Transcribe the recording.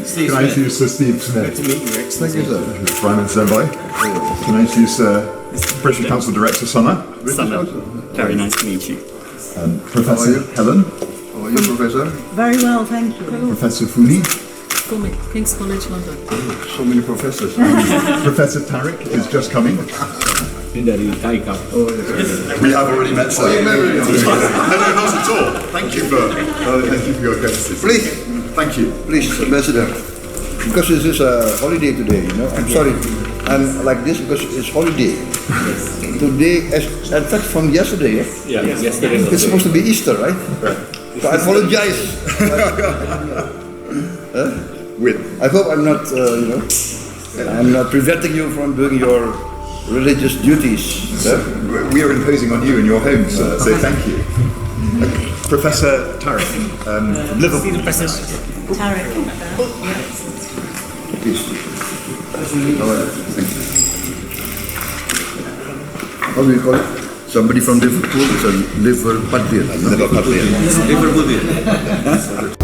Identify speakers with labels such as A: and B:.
A: Can I introduce Steve Smith?
B: Thank you, sir.
A: Brian Zembai. Can I introduce British Council Director Sana?
C: Sana. Very nice to meet you.
A: Professor Helen.
B: How are you, Professor?
D: Very well, thank you.
A: Professor Funi.
E: King's College London.
B: So many professors.
A: Professor Tariq is just coming.
F: Dari Taika.
A: We have already met, sir. No, not at all. Thank you for your courtesy.
B: Please.
A: Thank you.
B: Please, Ambassador. Because this is a holiday today, you know. I'm sorry. I'm like this because it's holiday. Today, in fact, from yesterday.
F: Yeah, yesterday.
B: It's supposed to be Easter, right? So I apologize. I hope I'm not, I'm not preventing you from doing your religious duties.
A: We are imposing on you in your home, sir, so thank you. Professor Tariq, from Liverpool.
D: Tariq.
B: Please. Thank you. How do you call it? Somebody from Liverpool is a Liverpudlian.
A: Liverpudlian.
B: Liverpudlian.